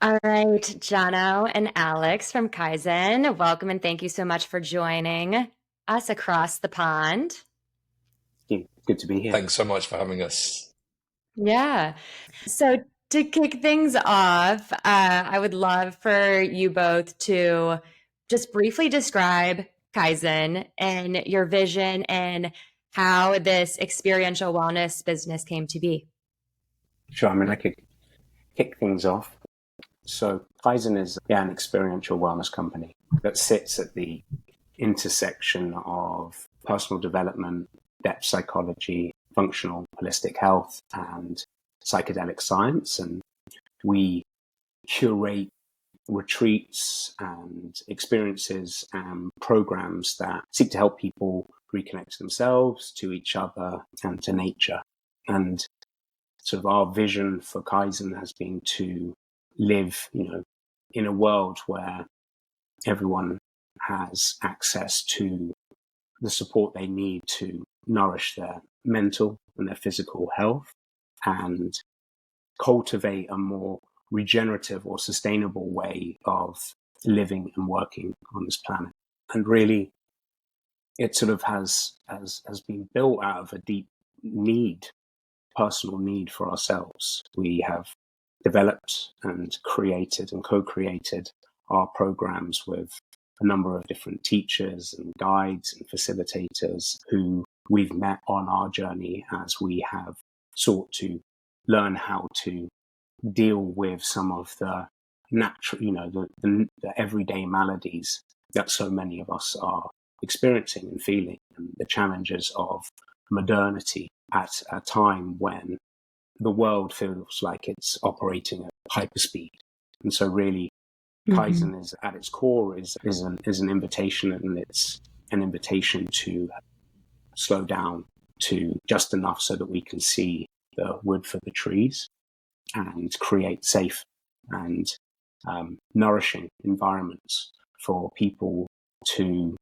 All right, Jono and Alex from Kaizn, welcome and thank you so much for joining us across the pond. Good to be here. Thanks so much for having us. Yeah. So, to kick things off, I would love for you both to just briefly describe Kaizen and your vision and how this experiential wellness business came to be. Sure, I mean, I could kick things off. So Kaizn is an experiential wellness company that sits at the intersection of personal development, depth psychology, functional holistic health, and psychedelic science. And we curate retreats and experiences and programs that seek to help people reconnect to themselves, to each other, and to nature. And sort of our vision for Kaizen has been to live, in a world where everyone has access to the support they need to nourish their mental and their physical health and cultivate a more regenerative or sustainable way of living and working on this planet. And really, it sort of has been built out of a deep personal need for ourselves. We have developed and created and co-created our programs with a number of different teachers and guides and facilitators who we've met on our journey as we have sought to learn how to deal with some of the natural, the everyday maladies that so many of us are experiencing and feeling, and the challenges of modernity at a time when the world feels like it's operating at hyperspeed. And so really, Kaizen is at its core is an invitation, and it's an invitation to slow down to just enough so that we can see the wood for the trees and create safe and nourishing environments for people to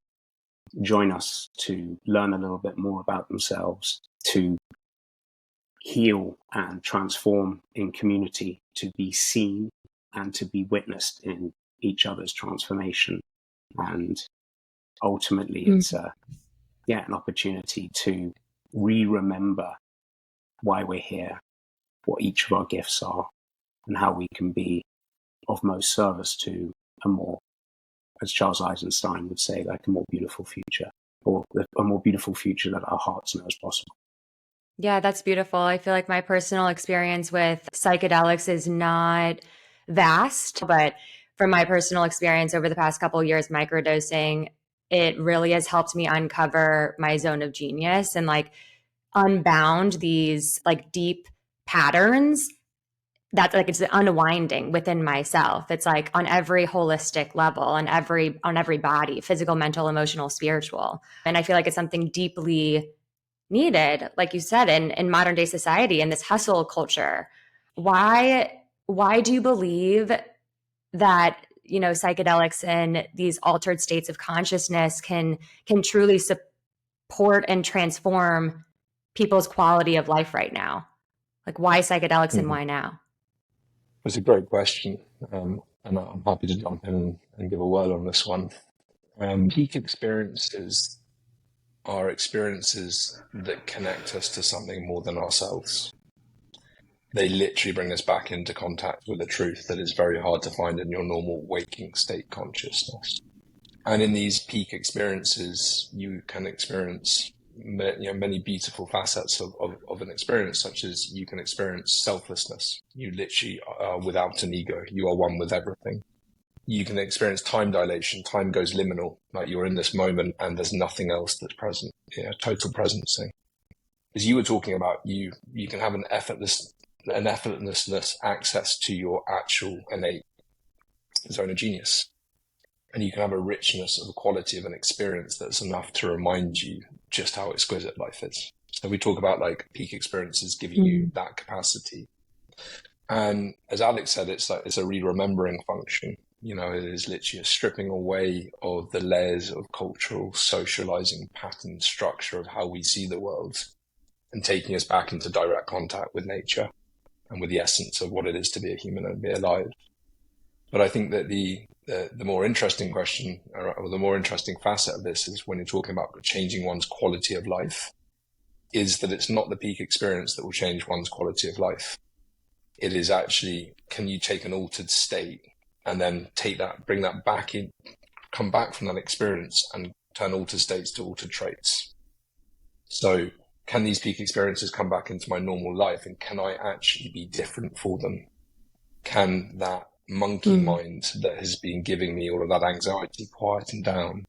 join us, to learn a little bit more about themselves, to heal and transform in community, to be seen and to be witnessed in each other's transformation. And ultimately, it's an opportunity to remember why we're here, what each of our gifts are, and how we can be of most service to a more, as Charles Eisenstein would say, like a more beautiful future, or a more beautiful future that our hearts know is possible. Yeah, that's beautiful. I feel like my personal experience with psychedelics is not vast, but from my personal experience over the past couple of years, microdosing, it really has helped me uncover my zone of genius and like unbound these like deep patterns that's like it's unwinding within myself. It's like on every holistic level, on every body, physical, mental, emotional, spiritual. And I feel like it's something deeply needed, like you said, in modern day society, in this hustle culture. Why do you believe that psychedelics and these altered states of consciousness can truly support and transform people's quality of life right now? Like, why psychedelics and why now? It's a great question, and I'm happy to jump in and give a word on this one. Peak experiences are experiences that connect us to something more than ourselves. They literally bring us back into contact with a truth that is very hard to find in your normal waking state consciousness. And in these peak experiences, you can experience many beautiful facets of an experience, such as you can experience selflessness. You literally are without an ego. You are one with everything. You can experience time dilation. Time goes liminal, like you're in this moment and there's nothing else that's present. Total presencing. As you were talking about, you can have an effortlessness access to your actual innate zone of genius. And you can have a richness of a quality of an experience that's enough to remind you just how exquisite life is. So we talk about like peak experiences giving you that capacity. And as Alex said, it's a re-remembering function. It is literally a stripping away of the layers of cultural, socializing pattern structure of how we see the world and taking us back into direct contact with nature and with the essence of what it is to be a human and be alive. But I think that the more interesting question, or the more interesting facet of this, is when you're talking about changing one's quality of life, is that it's not the peak experience that will change one's quality of life. It is actually, can you take an altered state and then bring that back in, come back from that experience and turn altered states to altered traits. So can these peak experiences come back into my normal life, and can I actually be different for them? Can that monkey mind that has been giving me all of that anxiety quieten down?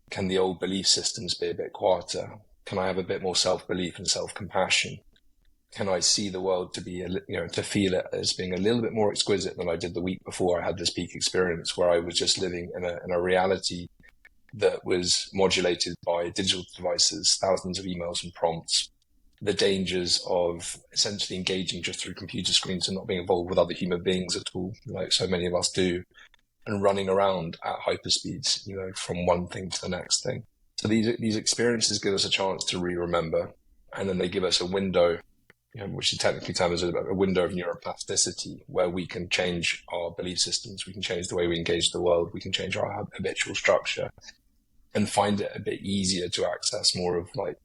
Can the old belief systems be a bit quieter? Can I have a bit more self-belief and self-compassion? Can I see the world to be, to feel it as being a little bit more exquisite than I did the week before I had this peak experience, where I was just living in a reality that was modulated by digital devices, thousands of emails and prompts, the dangers of essentially engaging just through computer screens and not being involved with other human beings at all, like so many of us do, and running around at hyperspeeds, from one thing to the next thing. So these experiences give us a chance to re-remember, and then they give us a window, which is technically termed as a window of neuroplasticity, where we can change our belief systems, we can change the way we engage the world, we can change our habitual structure, and find it a bit easier to access more of, like,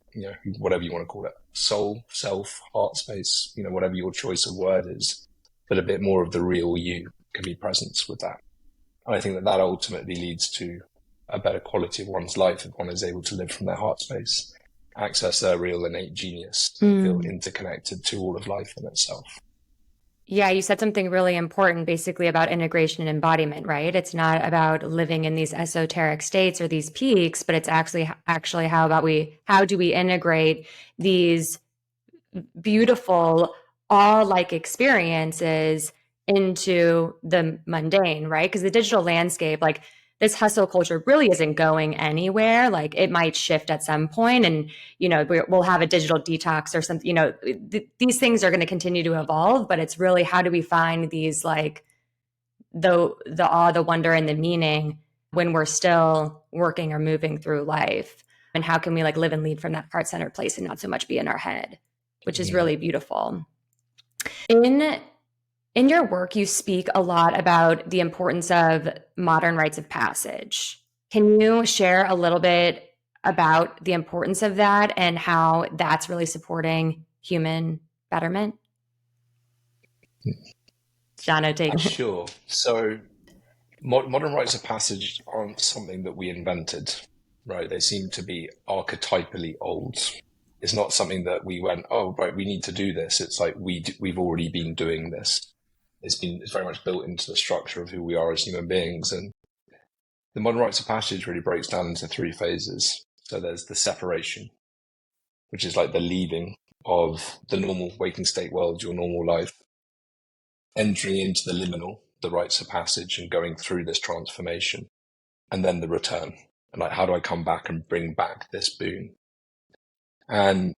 whatever you want to call it, soul, self, heart space, whatever your choice of word is, but a bit more of the real you can be present with that. And I think that ultimately leads to a better quality of one's life if one is able to live from their heart space, access their real innate genius, feel interconnected to all of life in itself. Yeah, you said something really important basically about integration and embodiment, right? It's not about living in these esoteric states or these peaks, but it's actually how do we integrate these beautiful all-like experiences into the mundane, right? Because the digital landscape, like this hustle culture, really isn't going anywhere. Like it might shift at some point, and we'll have a digital detox or something. These things are going to continue to evolve, but it's really, how do we find these, like, the awe, the wonder, and the meaning when we're still working or moving through life, and how can we, like, live and lead from that heart-centered place and not so much be in our head, which is really beautiful. In your work, you speak a lot about the importance of modern rites of passage. Can you share a little bit about the importance of that and how that's really supporting human betterment? Jono, take it. Sure. So modern rites of passage aren't something that we invented, right? They seem to be archetypally old. It's not something that we went, oh, right, we need to do this. It's like we've already been doing this. It's very much built into the structure of who we are as human beings. And the modern rites of passage really breaks down into three phases. So there's the separation, which is like the leaving of the normal waking state world, your normal life, entering into the liminal, the rites of passage, and going through this transformation, and then the return. And like, how do I come back and bring back this boon? And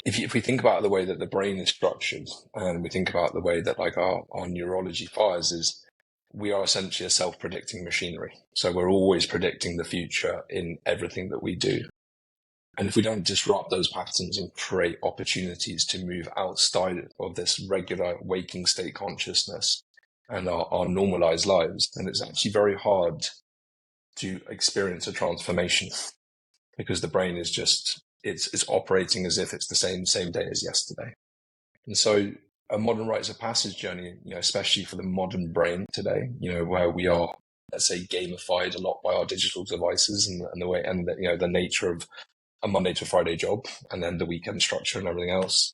if we think about the way that the brain is structured, and we think about the way that, like, our neurology fires, is we are essentially a self-predicting machinery. So we're always predicting the future in everything that we do. And if we don't disrupt those patterns and create opportunities to move outside of this regular waking state consciousness and our normalized lives, then it's actually very hard to experience a transformation, because the brain is just, it's operating as if it's the same day as yesterday. And so a modern rites of passage journey, especially for the modern brain today, where we are, let's say, gamified a lot by our digital devices and the way, and the nature of a Monday to Friday job, and then the weekend structure and everything else.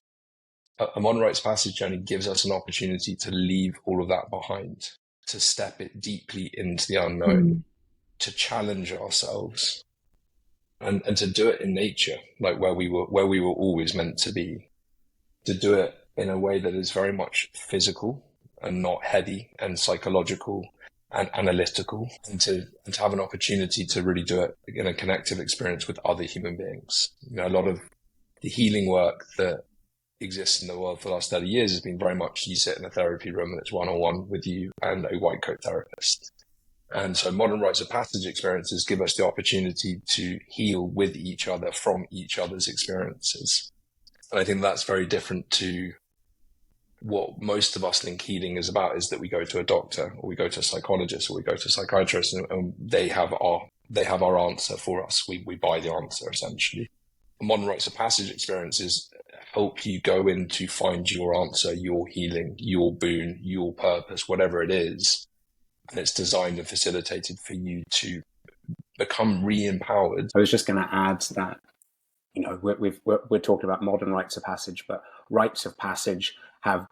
A modern rites of passage journey gives us an opportunity to leave all of that behind, to step it deeply into the unknown, to challenge ourselves, and to do it in nature, like where we were always meant to be, to do it in a way that is very much physical and not heady and psychological and analytical, and to have an opportunity to really do it in a connective experience with other human beings. A lot of the healing work that exists in the world for the last 30 years has been very much, you sit in a therapy room and it's one-on-one with you and a white coat therapist. And so modern rites of passage experiences give us the opportunity to heal with each other from each other's experiences. And I think that's very different to what most of us think healing is about is that we go to a doctor, or we go to a psychologist, or we go to a psychiatrist, and they have our answer for us. We buy the answer, essentially. Modern rites of passage experiences help you go in to find your answer, your healing, your boon, your purpose, whatever it is. And it's designed and facilitated for you to become re-empowered. I was just going to add that, you know, we're talking about modern rites of passage, but rites of passage have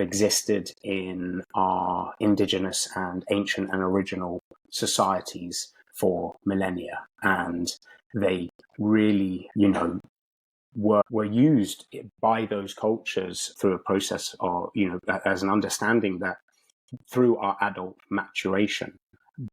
existed in our indigenous and ancient and original societies for millennia, and they really, you know, were used by those cultures through a process of, you know, as an understanding that through our adult maturation,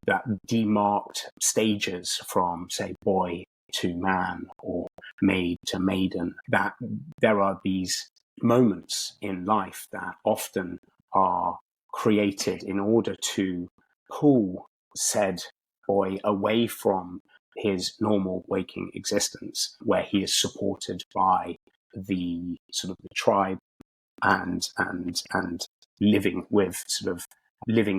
that demarked stages from, say, boy to man or maid to maiden, that there are these moments in life that often are created in order to pull said boy away from his normal waking existence, where he is supported by the sort of the tribe and living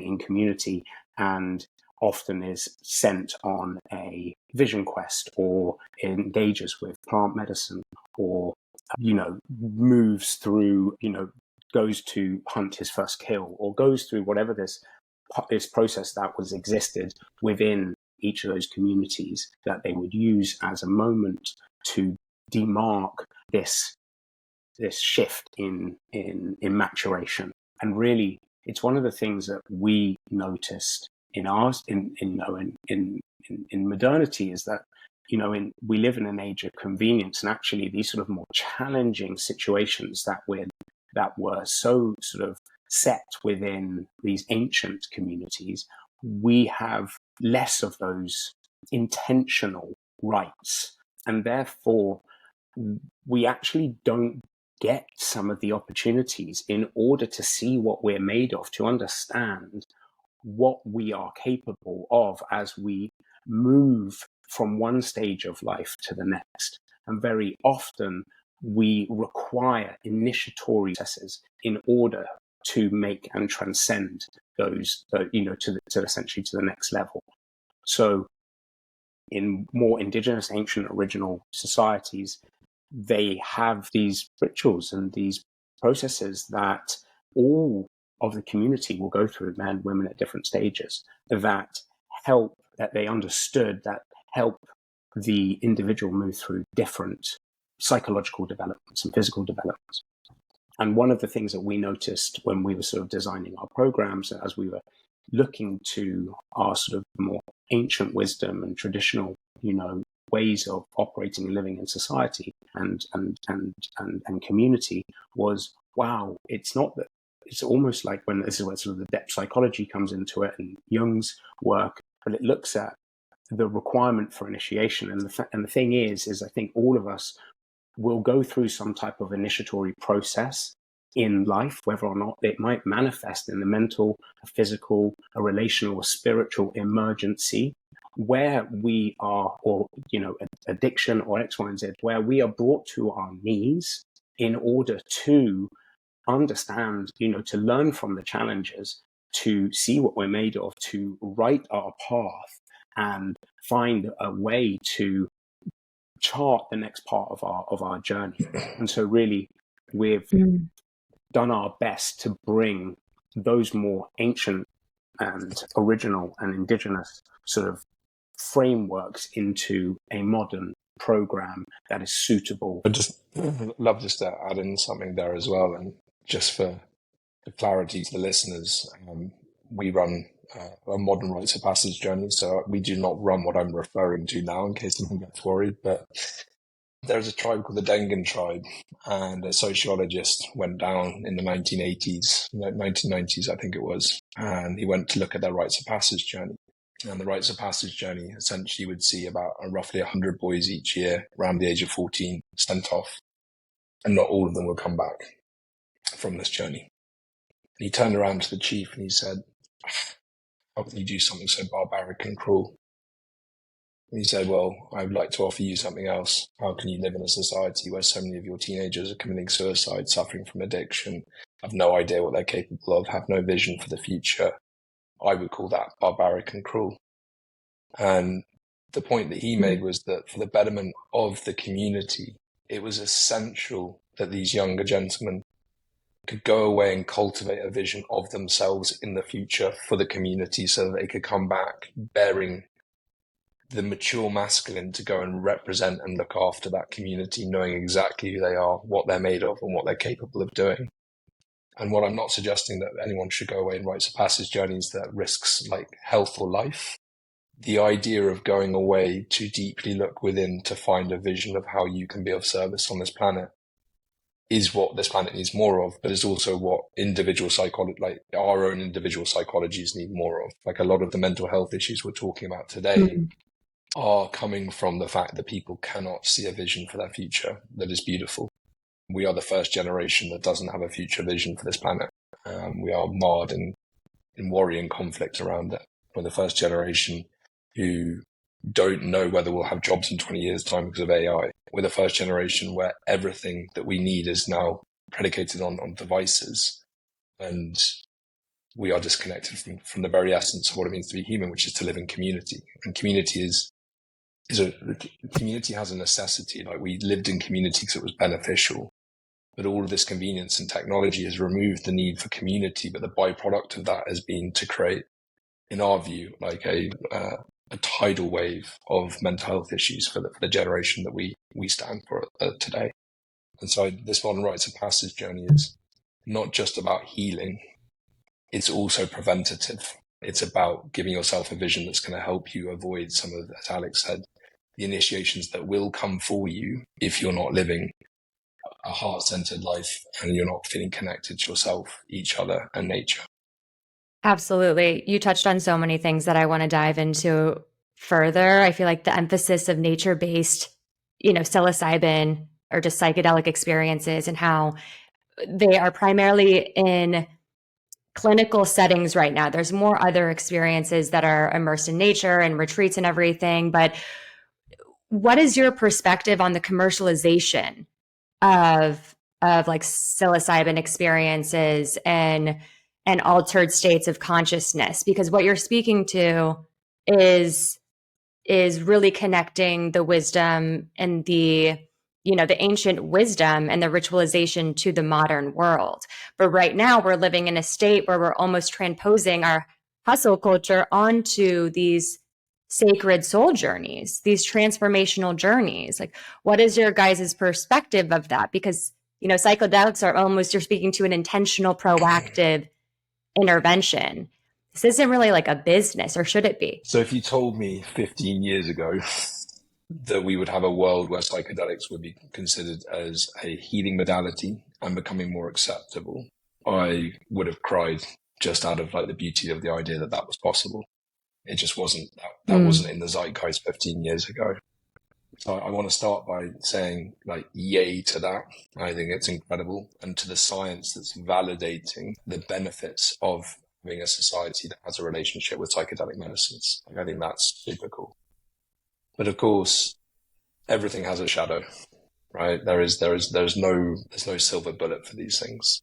in community, and often is sent on a vision quest or engages with plant medicine, or, you know, moves through, you know, goes to hunt his first kill, or goes through whatever this process that was existed within each of those communities, that they would use as a moment to demark this shift in maturation. And really, it's one of the things that we noticed in modernity, is that, you know, we live in an age of convenience, and actually these sort of more challenging situations that were so sort of set within these ancient communities, we have less of those intentional rights, and therefore we actually don't get some of the opportunities in order to see what we're made of, to understand what we are capable of as we move from one stage of life to the next. And very often we require initiatory processes in order to make and transcend those, you know, to essentially to the next level. So in more indigenous, ancient, original societies, they have these rituals and these processes that all of the community will go through, men, women at different stages, that they understood, that help the individual move through different psychological developments and physical developments. And one of the things that we noticed when we were sort of designing our programs, as we were looking to our sort of more ancient wisdom and traditional, you know, ways of operating and living in society and community, was, wow, it's not that, it's almost like when this is where sort of the depth psychology comes into it and Jung's work, but it looks at the requirement for initiation. And the thing is I think all of us will go through some type of initiatory process in life, whether or not it might manifest in the mental, a physical, a relational, or spiritual emergency, where we are, or, you know, addiction or X, Y, and Z, where we are brought to our knees in order to understand, you know, to learn from the challenges, to see what we're made of, to write our path and find a way to chart the next part of our journey. And so really we've done our best to bring those more ancient and original and indigenous sort of frameworks into a modern program that is suitable. I'd just love just to add in something there as well, and just for clarity to the listeners, we run a modern rites of passage journey, so we do not run what I'm referring to now, in case anyone gets worried, but there's a tribe called the Dengan tribe, and a sociologist went down in the 1990s, I think it was, and he went to look at their rites of passage journey. And the rites of passage journey essentially would see about roughly 100 boys each year around the age of 14 sent off, and not all of them will come back from this journey. And he turned around to the chief and he said, "How can you do something so barbaric and cruel?" And he said, "Well, I would like to offer you something else. How can you live in a society where so many of your teenagers are committing suicide, suffering from addiction, have no idea what they're capable of, have no vision for the future. I would call that barbaric and cruel. And the point that he made was that for the betterment of the community, it was essential that these younger gentlemen could go away and cultivate a vision of themselves in the future for the community, so that they could come back bearing the mature masculine to go and represent and look after that community, knowing exactly who they are, what they're made of, and what they're capable of doing. And what I'm not suggesting that anyone should go away and write some passage journeys that risks like health or life. The idea of going away to deeply look within to find a vision of how you can be of service on this planet is what this planet needs more of, but it's also what individual psychology, like our own individual psychologies, need more of. Like a lot of the mental health issues we're talking about today are coming from the fact that people cannot see a vision for their future that is beautiful. We are the first generation that doesn't have a future vision for this planet. We are marred in worry and conflict around it. We're the first generation who don't know whether we'll have jobs in 20 years' time because of AI. We're the first generation where everything that we need is now predicated on devices. And we are disconnected from the very essence of what it means to be human, which is to live in community. And community community has a necessity. Like, we lived in community because it was beneficial. But all of this convenience and technology has removed the need for community. But the byproduct of that has been to create, in our view, like a tidal wave of mental health issues for the generation that we stand for today. And so this modern rites of passage journey is not just about healing. It's also preventative. It's about giving yourself a vision that's going to help you avoid some of, as Alex said, the initiations that will come for you if you're not living a heart-centered life and you're not feeling connected to yourself, each other, and nature. Absolutely. You touched on so many things that I want to dive into further. I feel like the emphasis of nature-based, psilocybin or just psychedelic experiences, and how they are primarily in clinical settings right now. There's more other experiences that are immersed in nature and retreats and everything. But what is your perspective on the commercialization of like psilocybin experiences and altered states of consciousness? Because what you're speaking to is really connecting the wisdom and the ancient wisdom and the ritualization to the modern world. But right now we're living in a state where we're almost transposing our hustle culture onto these sacred soul journeys, these transformational journeys. Like, what is your guys' perspective of that? Because, psychedelics are almost, you're speaking to an intentional, proactive intervention. This isn't really like a business, or should it be? So if you told me 15 years ago that we would have a world where psychedelics would be considered as a healing modality and becoming more acceptable, I would have cried just out of like the beauty of the idea that was possible. It just wasn't, that wasn't in the zeitgeist 15 years ago. So I want to start by saying, like, yay to that. I think it's incredible. And to the science that's validating the benefits of having a society that has a relationship with psychedelic medicines. Like, I think that's super cool. But of course, everything has a shadow, right? There's no silver bullet for these things.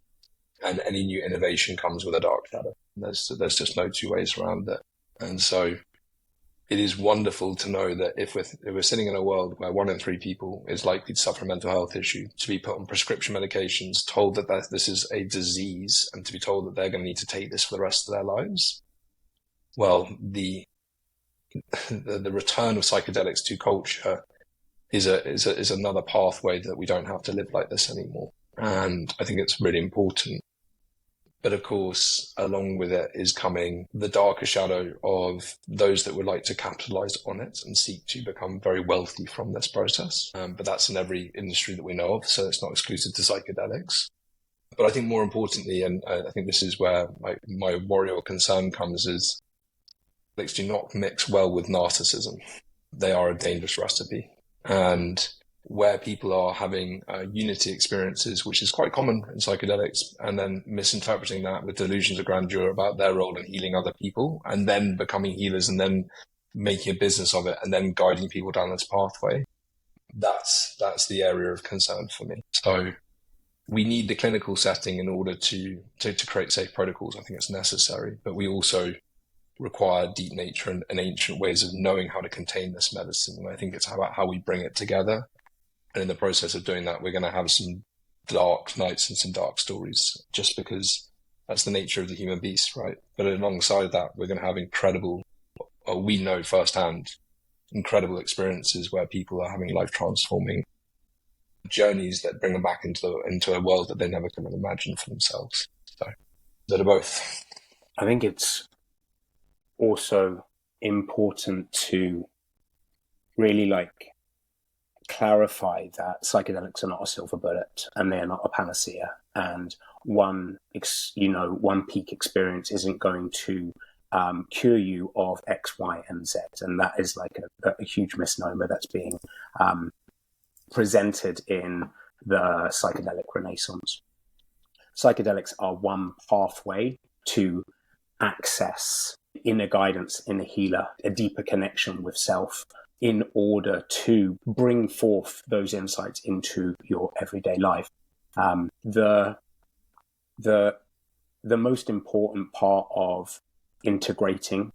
And any new innovation comes with a dark shadow. There's just no two ways around it. And so it is wonderful to know that if we're sitting in a world where 1 in 3 people is likely to suffer a mental health issue, to be put on prescription medications, told that this is a disease, and to be told that they're going to need to take this for the rest of their lives, well, the return of psychedelics to culture is another pathway that we don't have to live like this anymore. And I think it's really important. But of course, along with it is coming the darker shadow of those that would like to capitalize on it and seek to become very wealthy from this process. But that's in every industry that we know of, so it's not exclusive to psychedelics. But I think more importantly, and I think this is where my worry or concern comes, is psychedelics do not mix well with narcissism. They are a dangerous recipe. And where people are having unity experiences, which is quite common in psychedelics, and then misinterpreting that with delusions of grandeur about their role in healing other people, and then becoming healers, and then making a business of it, and then guiding people down this pathway. That's the area of concern for me. So we need the clinical setting in order to create safe protocols. I think it's necessary, but we also require deep nature and ancient ways of knowing how to contain this medicine. And I think it's about how we bring it together. And in the process of doing that, we're going to have some dark nights and some dark stories, just because that's the nature of the human beast, right? But alongside that, we're going to have incredible, or we know firsthand, incredible experiences where people are having life transforming journeys that bring them back into a world that they never could have imagined for themselves. So they're both. I think it's also important to really clarify that psychedelics are not a silver bullet and they're not a panacea, and one peak experience isn't going to cure you of X, Y, and Z. And that is a huge misnomer that's being presented in the psychedelic renaissance. Psychedelics are one pathway to access inner guidance, inner healer, a deeper connection with self, in order to bring forth those insights into your everyday life. The most important part of integrating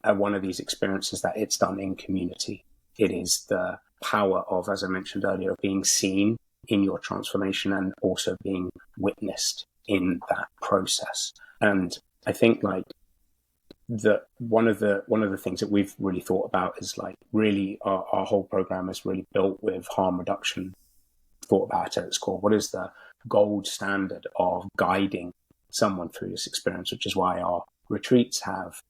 one of these experiences that it's done in community. It is the power of, as I mentioned earlier, being seen in your transformation and also being witnessed in that process. And I think one of the things that we've really thought about is really our whole program is really built with harm reduction thought about at its core. What is the gold standard of guiding someone through this experience, which is why our retreats have,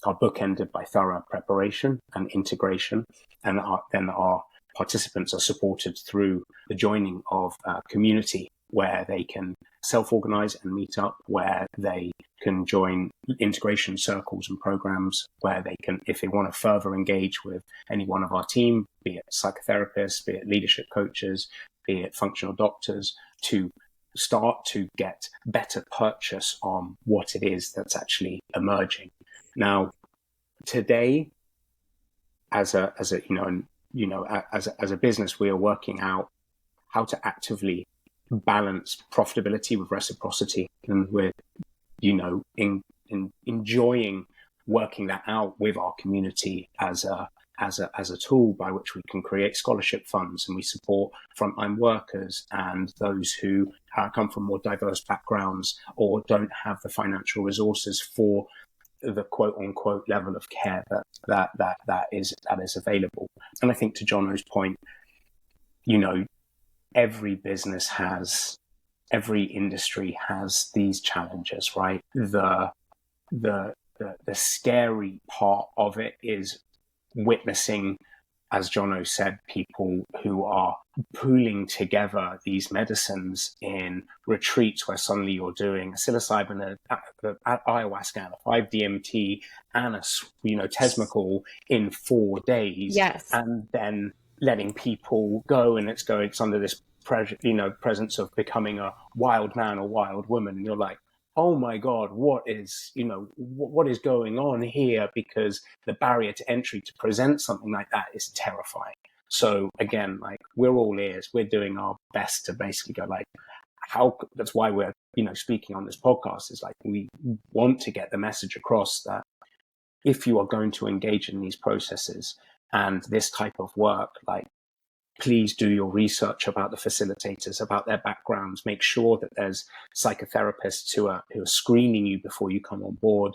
are bookended by thorough preparation and integration, and then our participants are supported through the joining of a community where they can self-organize and meet up, where they can join integration circles and programs, where they can, if they want to further engage with any one of our team, be it psychotherapists, be it leadership coaches, be it functional doctors, to start to get better purchase on what it is that's actually emerging. Now, today, as a business, we are working out how to actively balance profitability with reciprocity, and we're enjoying working that out with our community as a tool by which we can create scholarship funds, and we support frontline workers and those who come from more diverse backgrounds or don't have the financial resources for the quote unquote level of care that is available. And I think, to Jono's point, every business every industry has these challenges, right? The scary part of it is witnessing, as Jono said, people who are pooling together these medicines in retreats where suddenly you're doing a psilocybin, a ayahuasca, and a 5-DMT, and a tesmicol in 4 days. Yes. And then letting people go, and it's under this presence of becoming a wild man or wild woman, and you're like, oh my God, what is going on here? Because the barrier to entry to present something like that is terrifying. So again, we're all ears. We're doing our best to basically go that's why we're speaking on this podcast, is we want to get the message across that if you are going to engage in these processes and this type of work, please do your research about the facilitators, about their backgrounds. Make sure that there's psychotherapists who are screening you before you come on board,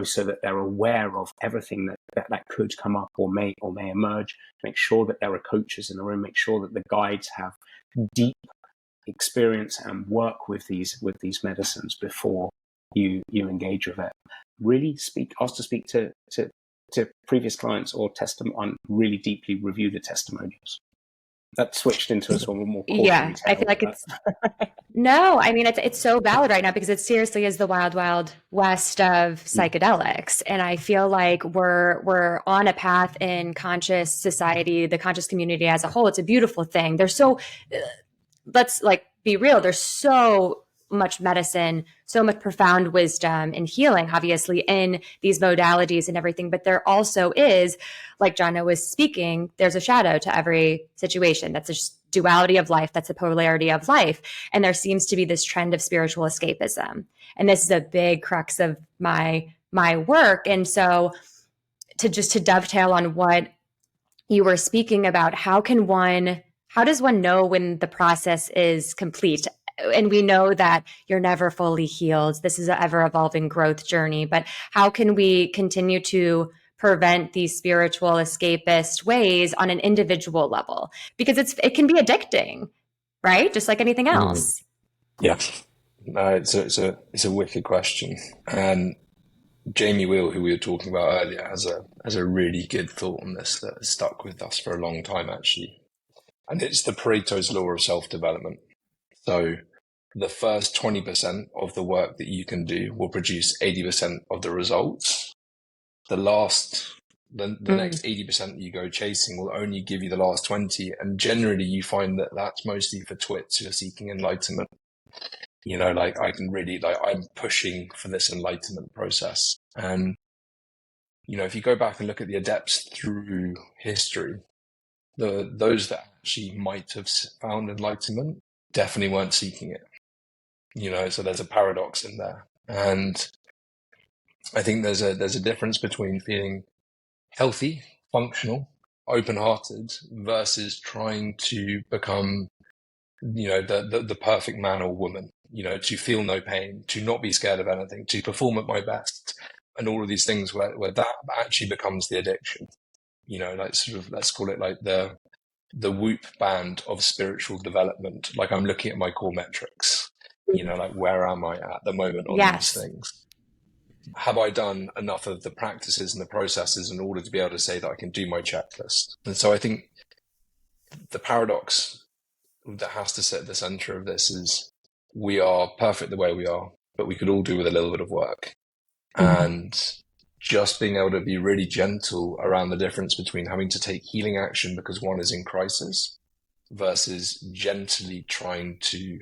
so that they're aware of everything that could come up or may emerge. Make sure that there are coaches in the room. Make sure that the guides have deep experience and work with these medicines before you engage with it. Really ask to speak to previous clients or really deeply review the testimonials. That switched into a sort of more yeah. I feel like it's no. I mean, it's so valid right now because it seriously is the wild, wild west of psychedelics, and I feel like we're on a path in conscious society, the conscious community as a whole. It's a beautiful thing. There's so let's be real. There's so much medicine, so much profound wisdom and healing, obviously, in these modalities and everything. But there also is, like Jono was speaking, there's a shadow to every situation. That's just duality of life, that's the polarity of life. And there seems to be this trend of spiritual escapism. And this is a big crux of my work. And so to dovetail on what you were speaking about, how does one know when the process is complete? And we know that you're never fully healed. This is an ever evolving growth journey, but how can we continue to prevent these spiritual escapist ways on an individual level? Because it can be addicting, right? Just like anything else. Yeah. No, it's a wicked question. And Jamie Wheal, who we were talking about earlier, has a really good thought on this that has stuck with us for a long time, actually. And it's the Pareto's law of self-development. So the first 20% of the work that you can do will produce 80% of the results. The next 80% that you go chasing will only give you the last 20. And generally you find that that's mostly for twits who are seeking enlightenment. You know, like I'm pushing for this enlightenment process. And, you know, if you go back and look at the adepts through history, those that actually might have found enlightenment definitely weren't seeking it. You know, so there's a paradox in there. And I think there's a difference between feeling healthy, functional, open-hearted versus trying to become, you know, the perfect man or woman, you know, to feel no pain, to not be scared of anything, to perform at my best, and all of these things where that actually becomes the addiction, you know, like sort of, let's call it like the Whoop band of spiritual development. Like I'm looking at my core metrics, you know, like where am I at the moment on these things? Have I done enough of the practices and the processes in order to be able to say that I can do my checklist? And so I think the paradox that has to sit at the center of this is we are perfect the way we are, but we could all do with a little bit of work. And just being able to be really gentle around the difference between having to take healing action because one is in crisis versus gently trying to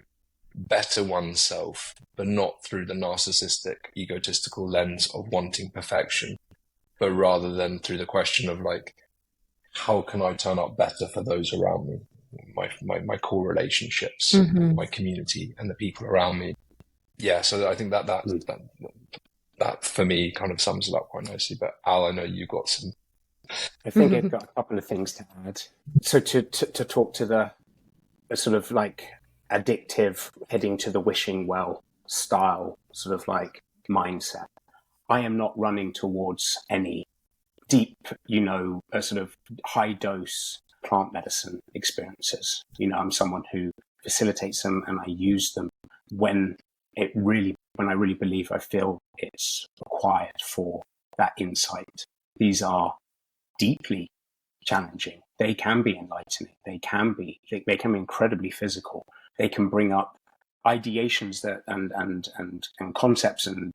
better oneself, but not through the narcissistic, egotistical lens of wanting perfection, but rather than through the question of like, how can I turn up better for those around me? My core relationships, my community, and the people around me. Yeah, so I think that for me kind of sums it up quite nicely. But Al, I know you've got some. I think I've got a couple of things to add. So to talk to the sort of like addictive, heading to the wishing well style sort of like mindset, I am not running towards any deep, you know, a sort of high dose plant medicine experiences. You know, I'm someone who facilitates them and I use them when I really believe I feel it's required for that insight. These are deeply challenging. They can be enlightening. They can be incredibly physical. They can bring up ideations that and concepts and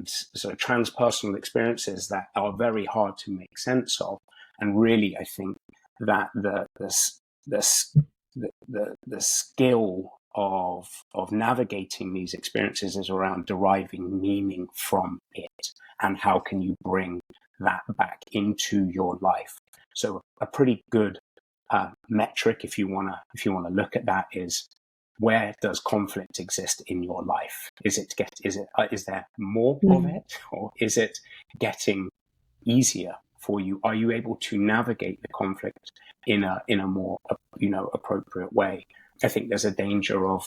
sort of transpersonal experiences that are very hard to make sense of. And really, I think that the skill of navigating these experiences is around deriving meaning from it, and how can you bring that back into your life. So a pretty good metric, if you wanna look at that, is where does conflict exist in your life? Is there more of it, or is it getting easier for you? Are you able to navigate the conflict in a more, you know, appropriate way? I think there's a danger of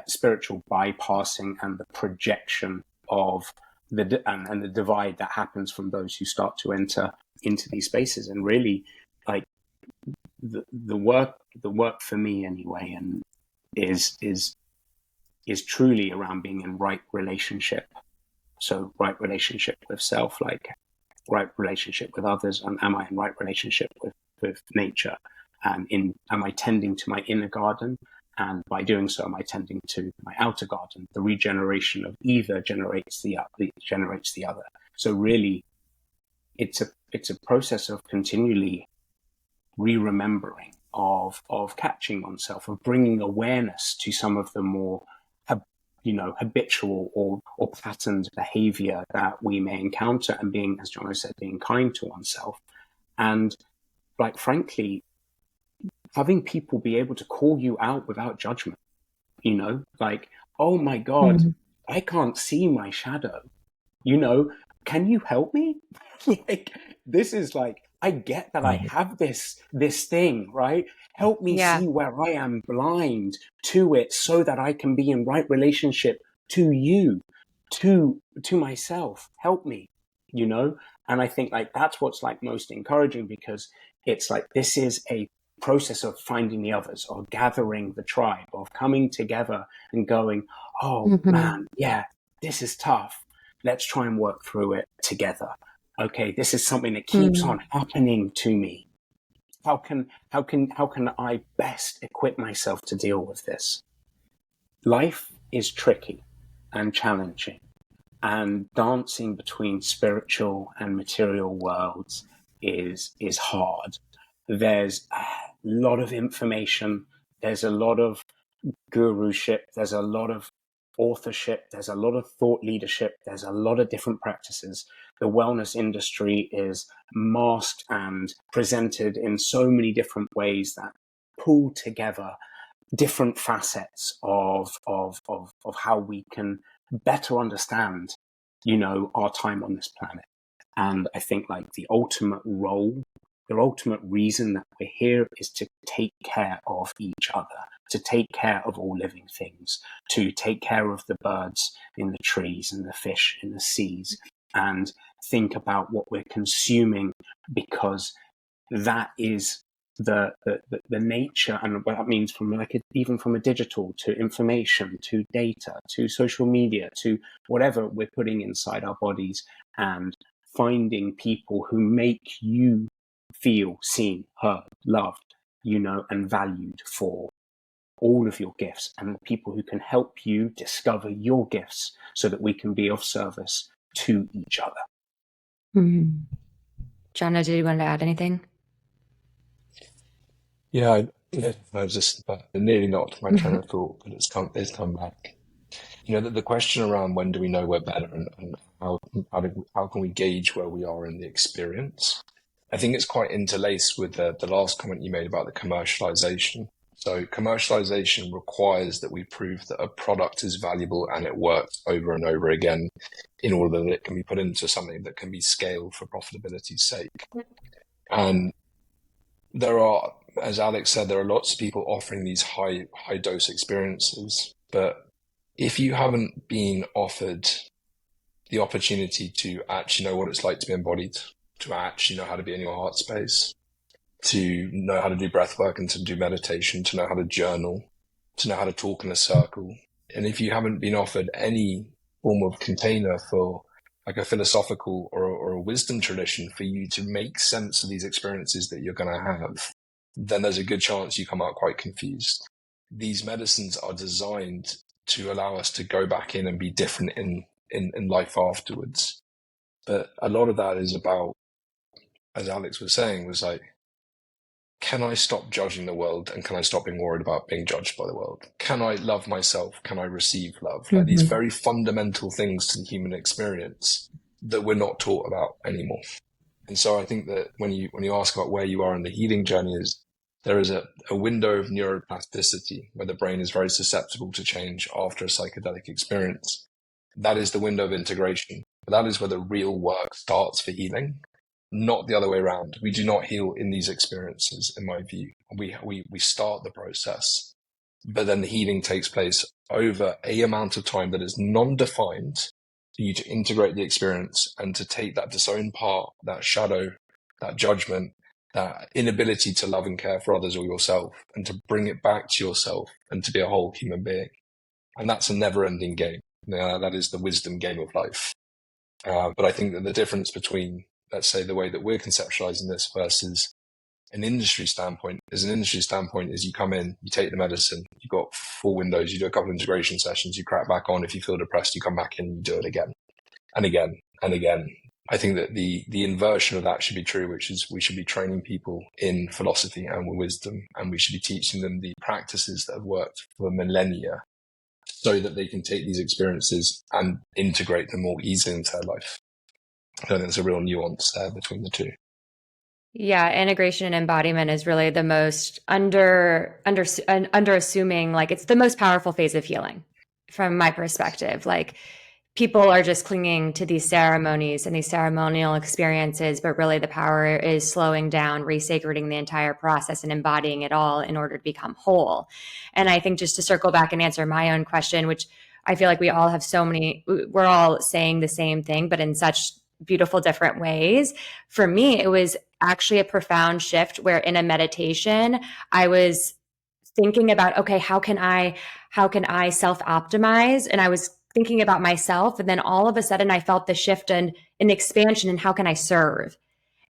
spiritual bypassing and the projection of and the divide that happens from those who start to enter into these spaces. And really, like the work for me anyway, and is truly around being in right relationship. So right relationship with self, like right relationship with others, and am I in right relationship with nature? Am I tending to my inner garden? And by doing so, am I tending to my outer garden? The regeneration of either generates the other. So really, it's a process of continually re-remembering, of catching oneself, of bringing awareness to some of the more habitual or patterned behavior that we may encounter, and being, as Jono said, being kind to oneself. And like, frankly, having people be able to call you out without judgment, you know, like, oh my God, Mm. I can't see my shadow, can you help me? Like, this is like, I get that I have this thing, right? Help me Yeah. see where I am blind to it so that I can be in right relationship to you, to myself. Help me, And I think like that's what's like most encouraging, because it's like this is a process of finding the others, or gathering the tribe, of coming together and going, oh man, yeah, this is tough. Let's try and work through it together. Okay, this is something that keeps on happening to me. How can I best equip myself to deal with this? Life is tricky and challenging, and dancing between spiritual and material worlds is hard. There's a lot of information. There's a lot of guruship. There's a lot of authorship. There's a lot of thought leadership. There's a lot of different practices. The wellness industry is masked and presented in so many different ways that pull together different facets of how we can better understand, our time on this planet. And I think like the ultimate reason that we're here is to take care of each other, to take care of all living things, to take care of the birds in the trees and the fish in the seas, and think about what we're consuming, because that is the nature and what that means, from like even from a digital to information to data to social media to whatever we're putting inside our bodies, and finding people who make you feel seen, heard, loved, and valued for all of your gifts, and people who can help you discover your gifts so that we can be of service to each other. Jono, did you want to add anything? Yeah, I was just nearly knocked my train of thought, but it's come back. The question around when do we know we're better, and how can we gauge where we are in the experience? I think it's quite interlaced with the last comment you made about the commercialization. So commercialization requires that we prove that a product is valuable and it works over and over again in order that it can be put into something that can be scaled for profitability's sake. And there are, as Alex said, there are lots of people offering these high dose experiences, but if you haven't been offered the opportunity to actually know what it's like to be embodied, to actually know how to be in your heart space, to know how to do breath work and to do meditation, to know how to journal, to know how to talk in a circle, and if you haven't been offered any form of container for like a philosophical or a wisdom tradition for you to make sense of these experiences that you're going to have, then there's a good chance you come out quite confused. These medicines are designed to allow us to go back in and be different in life afterwards. But a lot of that is about, as Alex was saying, was like, can I stop judging the world, and can I stop being worried about being judged by the world? Can I love myself? Can I receive love? Like these very fundamental things to the human experience that we're not taught about anymore. And so I think that when you ask about where you are in the healing journey, is there is a window of neuroplasticity where the brain is very susceptible to change after a psychedelic experience. That is the window of integration. That is where the real work starts for healing, not the other way around. We do not heal in these experiences, in my view. We start the process, but then the healing takes place over a amount of time that is non-defined for you to integrate the experience and to take that disowned part, that shadow, that judgment, that inability to love and care for others or yourself, and to bring it back to yourself and to be a whole human being. And that's a never-ending game. That is the wisdom game of life. But I think that the difference between, let's say, the way that we're conceptualizing this versus an industry standpoint is you come in, you take the medicine, you've got 4 windows, you do a couple of integration sessions, you crack back on. If you feel depressed, you come back in, you do it again and again and again. I think that the inversion of that should be true, which is we should be training people in philosophy and wisdom, and we should be teaching them the practices that have worked for millennia so that they can take these experiences and integrate them more easily into their life. I think there's a real nuance there between the two. Yeah, integration and embodiment is really the most under assuming, like it's the most powerful phase of healing from my perspective. Like people are just clinging to these ceremonies and these ceremonial experiences, but really the power is slowing down, resacreding the entire process and embodying it all in order to become whole. And I think just to circle back and answer my own question, which I feel like we all have so many, we're all saying the same thing, but in such beautiful different ways. For me, it was actually a profound shift where in a meditation, I was thinking about, okay, how can I self optimize? And I was thinking about myself. And then all of a sudden I felt the shift and an expansion in how can I serve?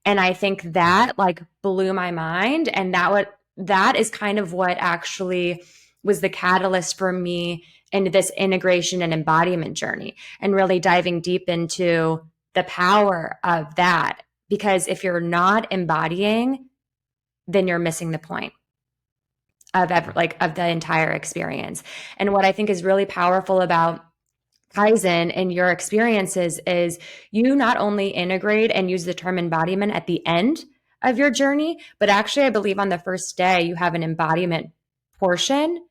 And I think that like blew my mind. And that is kind of what actually was the catalyst for me into this integration and embodiment journey and really diving deep into the power of that. Because if you're not embodying, then you're missing the point of of the entire experience. And what I think is really powerful about Kaizen and your experiences is you not only integrate and use the term embodiment at the end of your journey, but actually, I believe on the first day you have an embodiment portion.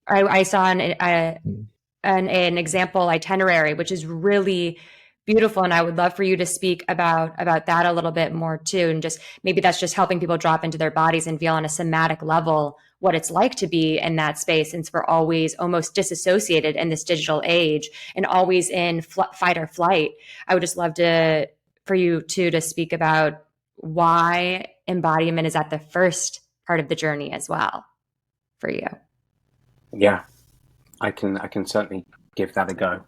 I saw an example itinerary, which is really beautiful, and I would love for you to speak about that a little bit more too, and just maybe that's just helping people drop into their bodies and feel on a somatic level what it's like to be in that space, since we're always almost disassociated in this digital age and always in fight or flight. I would just love for you to speak about why embodiment is at the first part of the journey as well for you. Yeah, I can certainly give that a go.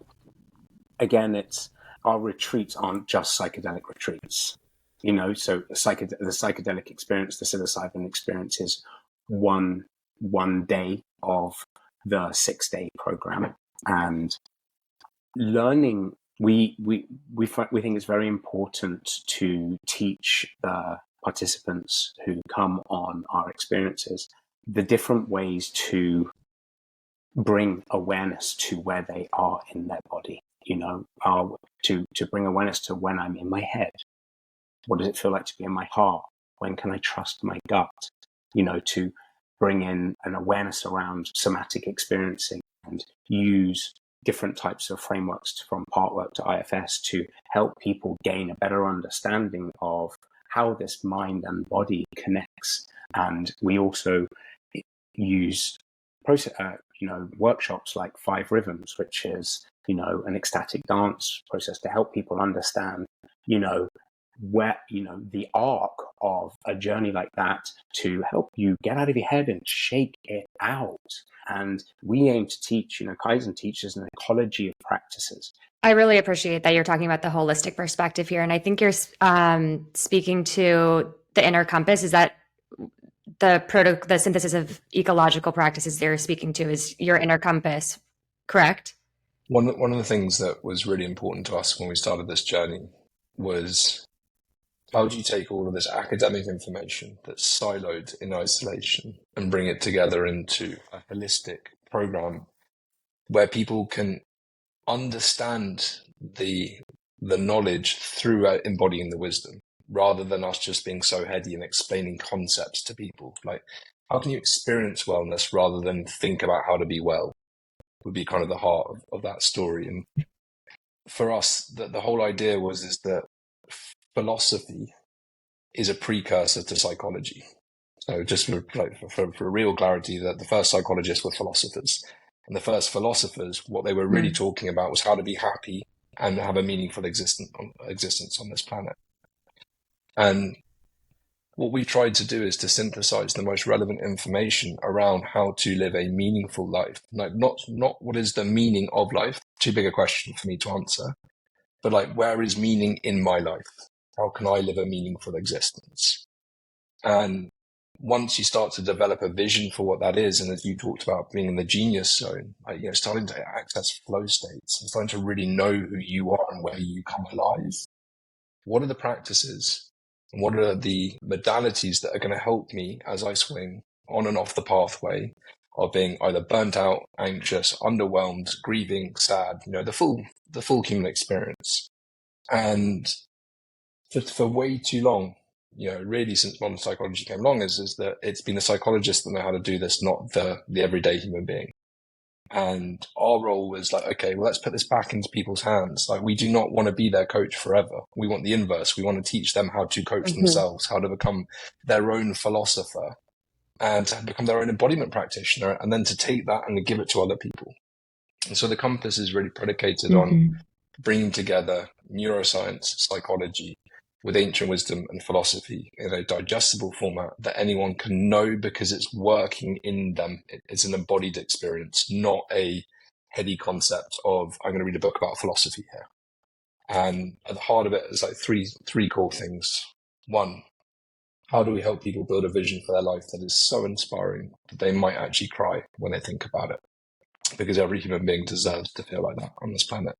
Again, it's our retreats aren't just psychedelic retreats, so the psychedelic experience, the psilocybin experience is one day of the 6-day program. And learning, we think it's very important to teach the participants who come on our experiences the different ways to bring awareness to where they are in their body, to bring awareness to when I'm in my head. What does it feel like to be in my heart? When can I trust my gut? To bring in an awareness around somatic experiencing and use different types of frameworks from part work to IFS to help people gain a better understanding of how this mind and body connects. And we also use workshops like 5 Rhythms, which is, an ecstatic dance process to help people understand, where, the arc of a journey like that to help you get out of your head and shake it out. And we aim to teach, Kaizen teaches an ecology of practices. I really appreciate that you're talking about the holistic perspective here. And I think you're speaking to the inner compass. Is that the synthesis of ecological practices they're speaking to is your inner compass, correct? One of the things that was really important to us when we started this journey was, how do you take all of this academic information that's siloed in isolation and bring it together into a holistic program where people can understand the knowledge through embodying the wisdom, rather than us just being so heady and explaining concepts to people? Like, how can you experience wellness rather than think about how to be well, would be kind of the heart of that story. And for us, the whole idea is that philosophy is a precursor to psychology. So just for real clarity, that the first psychologists were philosophers. And the first philosophers, what they were really talking about was how to be happy and have a meaningful existence on this planet. And what we tried to do is to synthesize the most relevant information around how to live a meaningful life. Like not what is the meaning of life, too big a question for me to answer, but like, where is meaning in my life? How can I live a meaningful existence? And once you start to develop a vision for what that is, and as you talked about being in the genius zone, like, starting to access flow states and starting to really know who you are and where you come alive. What are the practices and what are the modalities that are going to help me as I swing on and off the pathway of being either burnt out, anxious, underwhelmed, grieving, sad, the full human experience? And for way too long, really since modern psychology came along is that it's been the psychologists that know how to do this, not the everyday human being. And our role was like, okay, well, let's put this back into people's hands. Like, we do not want to be their coach forever. We want the inverse. We want to teach them how to coach themselves, how to become their own philosopher and to become their own embodiment practitioner, and then to take that and to give it to other people. And so the compass is really predicated on bringing together neuroscience, psychology, with ancient wisdom and philosophy in a digestible format that anyone can know because it's working in them. It's an embodied experience, not a heady concept of, I'm going to read a book about philosophy here. And at the heart of it is like three core things. One, how do we help people build a vision for their life that is so inspiring that they might actually cry when they think about it? Because every human being deserves to feel like that on this planet.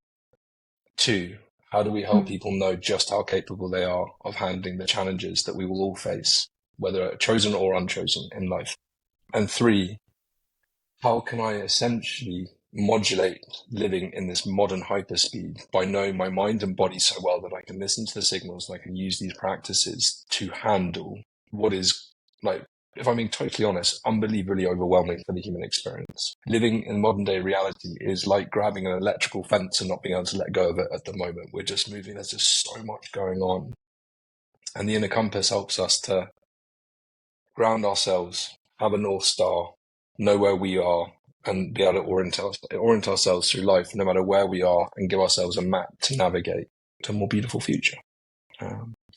Two, how do we help people know just how capable they are of handling the challenges that we will all face, whether chosen or unchosen in life? And three, how can I essentially modulate living in this modern hyperspeed by knowing my mind and body so well that I can listen to the signals and I can use these practices to handle what is, like, if I'm being totally honest, unbelievably overwhelming for the human experience. Living in modern day reality is like grabbing an electrical fence and not being able to let go of it at the moment. We're just moving. There's just so much going on. And the inner compass helps us to ground ourselves, have a North Star, know where we are, and be able to orient ourselves through life, no matter where we are, and give ourselves a map to navigate to a more beautiful future.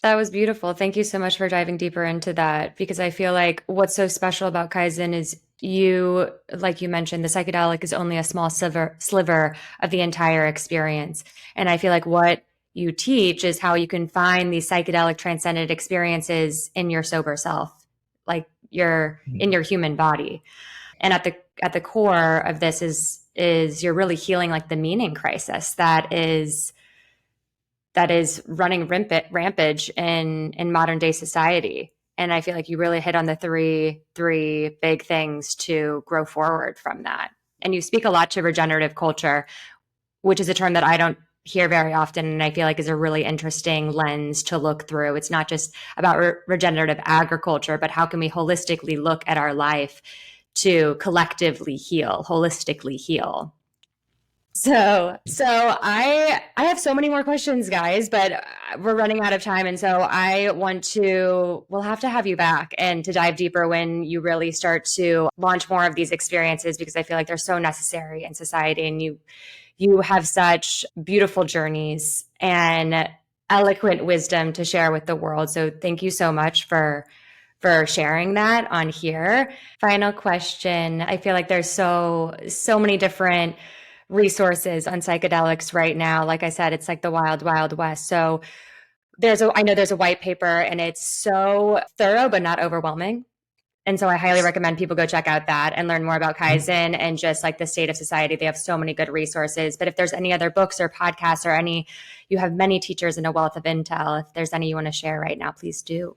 That was beautiful. Thank you so much for diving deeper into that, because I feel like what's so special about Kaizn is like you mentioned, the psychedelic is only a small sliver of the entire experience. And I feel like what you teach is how you can find these psychedelic transcendent experiences in your sober self, like in your human body. And at the core of this is you're really healing like the meaning crisis that is running rampage in modern day society. And I feel like you really hit on the three big things to grow forward from that. And you speak a lot to regenerative culture, which is a term that I don't hear very often, and I feel like is a really interesting lens to look through. It's not just about regenerative agriculture, but how can we holistically look at our life to collectively heal, holistically heal. So I have so many more questions, guys, but we're running out of time. And so we'll have to have you back and to dive deeper when you really start to launch more of these experiences, because I feel like they're so necessary in society. And you have such beautiful journeys and eloquent wisdom to share with the world. So thank you so much for sharing that on here. Final question. I feel like there's so many different resources on psychedelics right now. Like I said, it's like the wild, wild west. So I know there's a white paper and it's so thorough, but not overwhelming. And so I highly recommend people go check out that and learn more about Kaizn and just like the state of society. They have so many good resources. But if there's any other books or podcasts or you have many teachers and a wealth of intel, if there's any you want to share right now, please do.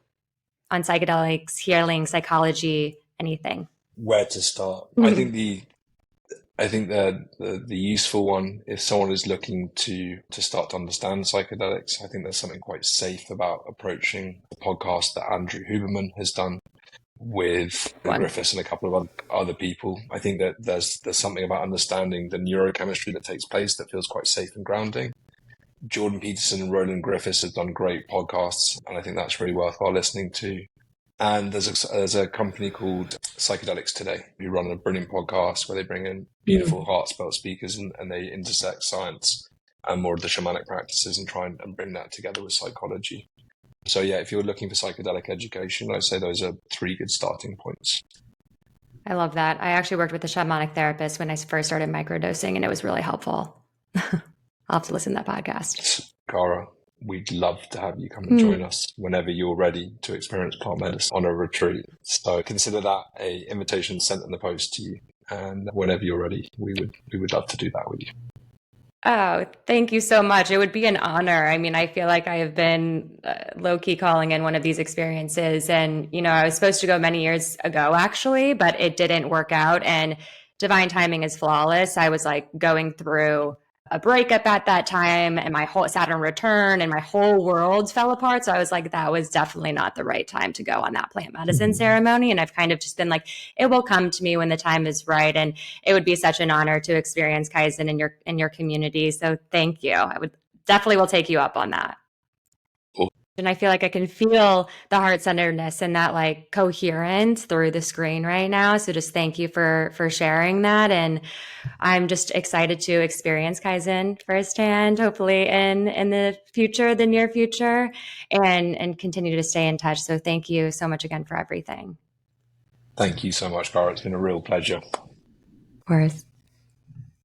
On psychedelics, healing, psychology, anything. Where to start? I think the useful one, if someone is looking to start to understand psychedelics, I think there's something quite safe about approaching the podcast that Andrew Huberman has done with Griffiths and a couple of other people. I think that there's something about understanding the neurochemistry that takes place that feels quite safe and grounding. Jordan Peterson and Roland Griffiths have done great podcasts, and I think that's really worthwhile listening to. And there's a company called Psychedelics Today who run a brilliant podcast where they bring in beautiful heartfelt speakers and they intersect science and more of the shamanic practices and try and bring that together with psychology. So yeah, if you're looking for psychedelic education, I'd say those are 3 good starting points. I love that. I actually worked with a shamanic therapist when I first started microdosing, and it was really helpful. I'll have to listen to that podcast. Cara, we'd love to have you come and join us whenever you're ready to experience plant medicine on a retreat. So consider that an invitation sent in the post to you. And whenever you're ready, we would love to do that with you. Oh, thank you so much. It would be an honor. I mean, I feel like I have been low-key calling in one of these experiences. And, I was supposed to go many years ago, actually, but it didn't work out. And divine timing is flawless. I was like going through a breakup at that time, and my whole Saturn return and my whole world fell apart. So I was like, that was definitely not the right time to go on that plant medicine ceremony. And I've kind of just been like, it will come to me when the time is right. And it would be such an honor to experience Kaizn in your community. So thank you. I would definitely will take you up on that. And I feel like I can feel the heart-centeredness and that like coherence through the screen right now. So just thank you for sharing that. And I'm just excited to experience Kaizn firsthand, hopefully in the future, the near future, and continue to stay in touch. So thank you so much again for everything. Thank you so much, Cara. It's been a real pleasure. Of course.